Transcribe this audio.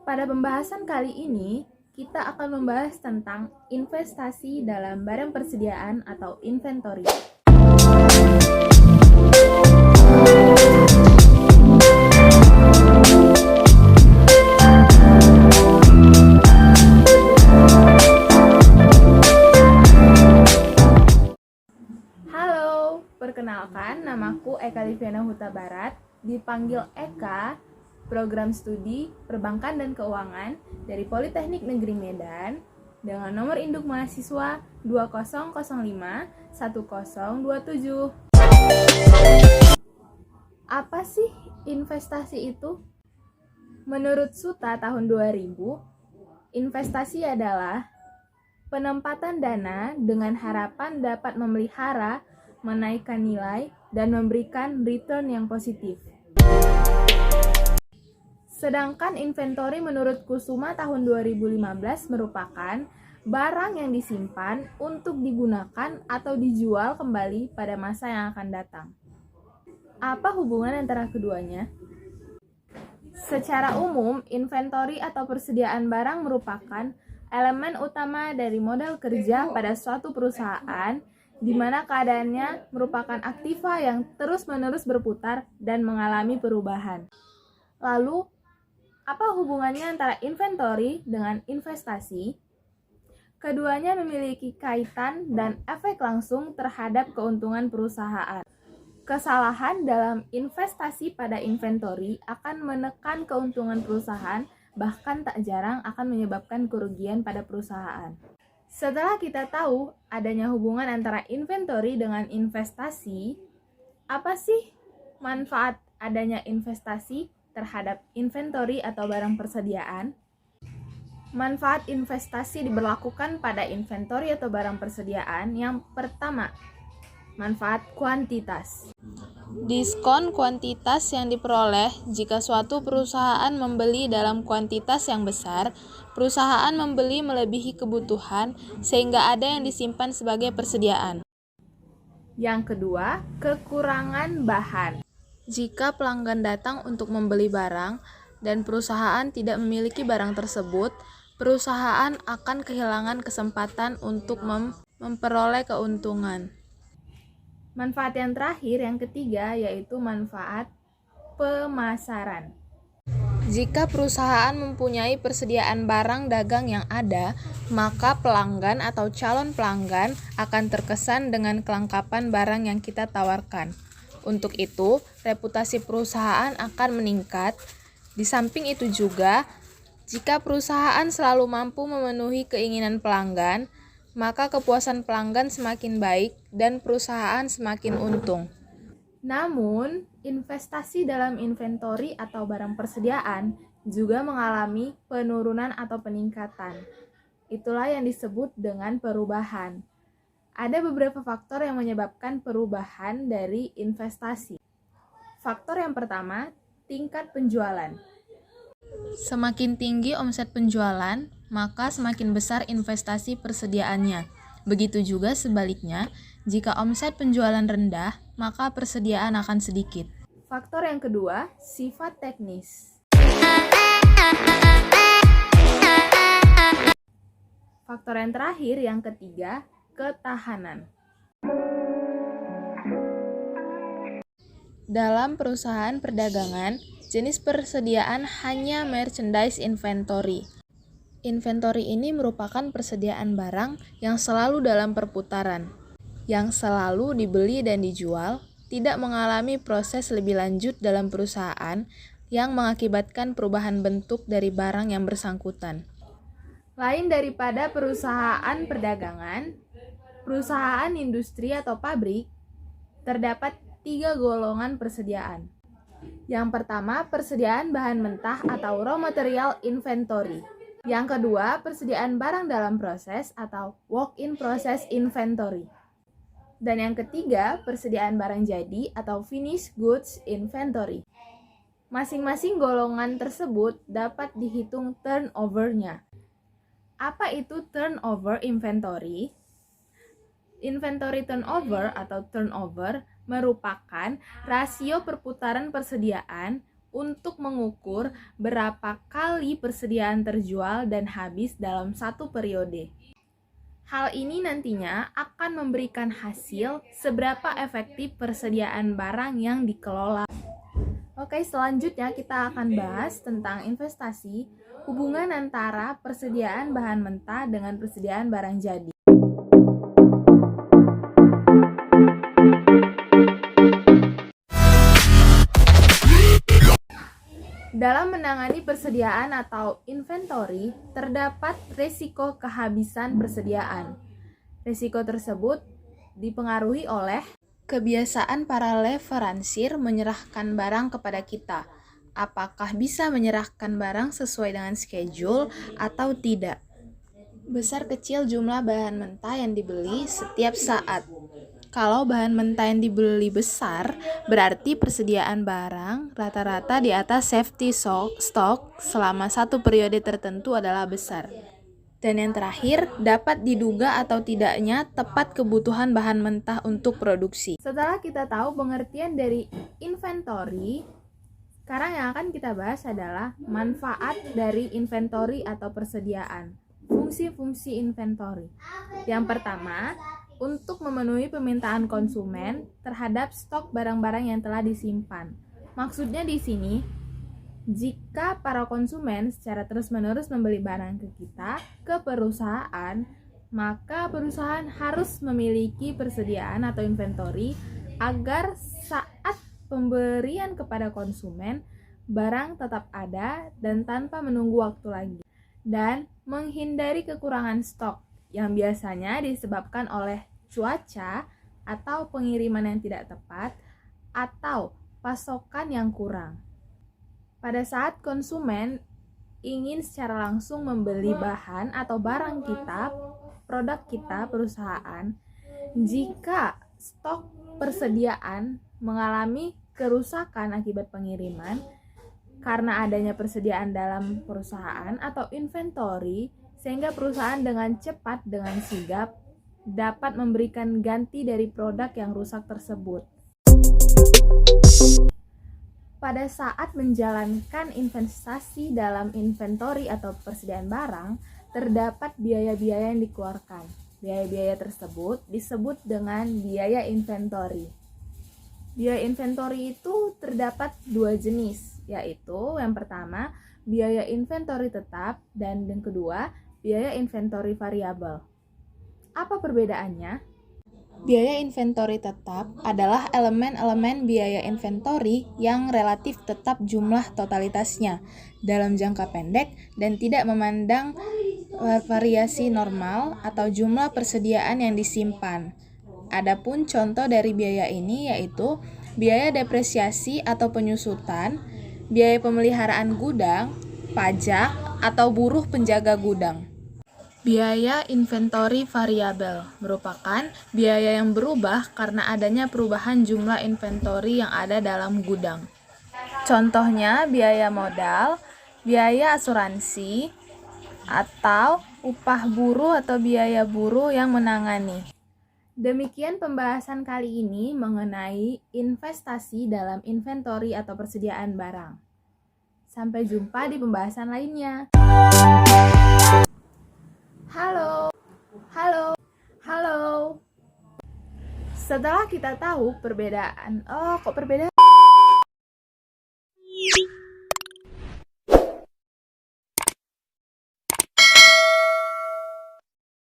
Pada pembahasan kali ini, kita akan membahas tentang investasi dalam barang persediaan atau inventory. Halo, perkenalkan namaku Eka Liviana Huta Barat, dipanggil Eka, program studi Perbankan dan Keuangan dari Politeknik Negeri Medan dengan nomor induk mahasiswa 20051027. Apa sih investasi itu? Menurut Suta tahun 2000, investasi adalah penempatan dana dengan harapan dapat memelihara, menaikkan nilai, dan memberikan return yang positif. Sedangkan inventory menurut Kusuma tahun 2015 merupakan barang yang disimpan untuk digunakan atau dijual kembali pada masa yang akan datang. Apa hubungan antara keduanya? Secara umum, inventory atau persediaan barang merupakan elemen utama dari modal kerja pada suatu perusahaan, di mana keadaannya merupakan aktiva yang terus-menerus berputar dan mengalami perubahan. Lalu, apa hubungannya antara inventory dengan investasi? Keduanya memiliki kaitan dan efek langsung terhadap keuntungan perusahaan. Kesalahan dalam investasi pada inventory akan menekan keuntungan perusahaan, bahkan tak jarang akan menyebabkan kerugian pada perusahaan. Setelah kita tahu adanya hubungan antara inventory dengan investasi, apa sih manfaat adanya investasi terhadap inventory atau barang persediaan? Manfaat investasi diberlakukan pada inventory atau barang persediaan. Yang pertama, manfaat kuantitas. Diskon kuantitas yang diperoleh jika suatu perusahaan membeli dalam kuantitas yang besar, perusahaan membeli melebihi kebutuhan sehingga ada yang disimpan sebagai persediaan. Yang kedua, kekurangan bahan. Jika pelanggan datang untuk membeli barang dan perusahaan tidak memiliki barang tersebut, perusahaan akan kehilangan kesempatan untuk memperoleh keuntungan. Manfaat yang terakhir, yang ketiga, yaitu manfaat pemasaran. Jika perusahaan mempunyai persediaan barang dagang yang ada, maka pelanggan atau calon pelanggan akan terkesan dengan kelengkapan barang yang kita tawarkan. Untuk itu, reputasi perusahaan akan meningkat. Di samping itu juga, jika perusahaan selalu mampu memenuhi keinginan pelanggan, maka kepuasan pelanggan semakin baik dan perusahaan semakin untung. Namun, investasi dalam inventory atau barang persediaan juga mengalami penurunan atau peningkatan. Itulah yang disebut dengan perubahan. Ada beberapa faktor yang menyebabkan perubahan dari investasi. Faktor yang pertama, tingkat penjualan. Semakin tinggi omset penjualan, maka semakin besar investasi persediaannya. Begitu juga sebaliknya, jika omset penjualan rendah, maka persediaan akan sedikit. Faktor yang kedua, sifat teknis. Faktor yang terakhir, yang ketiga, ketahanan. Dalam perusahaan perdagangan, jenis persediaan hanya merchandise inventory. Inventory ini merupakan persediaan barang yang selalu dalam perputaran, yang selalu dibeli dan dijual, tidak mengalami proses lebih lanjut dalam perusahaan yang mengakibatkan perubahan bentuk dari barang yang bersangkutan. Lain daripada perusahaan perdagangan, perusahaan industri atau pabrik, terdapat 3 golongan persediaan. Yang pertama, persediaan bahan mentah atau raw material inventory. Yang kedua, persediaan barang dalam proses atau work-in process inventory. Dan yang ketiga, persediaan barang jadi atau finished goods inventory. Masing-masing golongan tersebut dapat dihitung turnover-nya. Apa itu turnover inventory? Inventory turnover atau turnover merupakan rasio perputaran persediaan untuk mengukur berapa kali persediaan terjual dan habis dalam satu periode. Hal ini nantinya akan memberikan hasil seberapa efektif persediaan barang yang dikelola. Oke, selanjutnya kita akan bahas tentang investasi, hubungan antara persediaan bahan mentah dengan persediaan barang jadi. Dalam menangani persediaan atau inventory, terdapat risiko kehabisan persediaan. Risiko tersebut dipengaruhi oleh kebiasaan para leveransir menyerahkan barang kepada kita. Apakah bisa menyerahkan barang sesuai dengan schedule atau tidak? Besar kecil jumlah bahan mentah yang dibeli setiap saat. Kalau bahan mentah yang dibeli besar, berarti persediaan barang rata-rata di atas safety stock selama satu periode tertentu adalah besar. Dan yang terakhir, dapat diduga atau tidaknya tepat kebutuhan bahan mentah untuk produksi. Setelah kita tahu pengertian dari inventory, sekarang yang akan kita bahas adalah manfaat dari inventory atau persediaan. Fungsi-fungsi inventory. Yang pertama, untuk memenuhi permintaan konsumen terhadap stok barang-barang yang telah disimpan. Maksudnya di sini, jika para konsumen secara terus-menerus membeli barang ke kita, ke perusahaan, maka perusahaan harus memiliki persediaan atau inventory agar saat pemberian kepada konsumen, barang tetap ada dan tanpa menunggu waktu lagi. Dan menghindari kekurangan stok yang biasanya disebabkan oleh cuaca atau pengiriman yang tidak tepat atau pasokan yang kurang. Pada saat konsumen ingin secara langsung membeli bahan atau barang kita, produk kita, perusahaan, jika stok persediaan mengalami kerusakan akibat pengiriman, karena adanya persediaan dalam perusahaan atau inventory, sehingga perusahaan dengan cepat, dengan sigap, dapat memberikan ganti dari produk yang rusak tersebut. Pada saat menjalankan investasi dalam inventory atau persediaan barang, terdapat biaya-biaya yang dikeluarkan. Biaya-biaya tersebut disebut dengan biaya inventory. Biaya inventory itu terdapat dua jenis, yaitu yang pertama, biaya inventory tetap, dan yang kedua, biaya inventory variabel. Apa perbedaannya? Biaya inventory tetap adalah elemen-elemen biaya inventory yang relatif tetap jumlah totalitasnya dalam jangka pendek dan tidak memandang variasi normal atau jumlah persediaan yang disimpan. Adapun contoh dari biaya ini yaitu biaya depresiasi atau penyusutan, biaya pemeliharaan gudang, pajak, atau buruh penjaga gudang. Biaya inventory variabel merupakan biaya yang berubah karena adanya perubahan jumlah inventory yang ada dalam gudang. Contohnya biaya modal, biaya asuransi, atau upah buruh atau biaya buruh yang menangani. Demikian pembahasan kali ini mengenai investasi dalam inventory atau persediaan barang. Sampai jumpa di pembahasan lainnya. Halo. Setelah kita tahu perbedaan, kok perbedaan?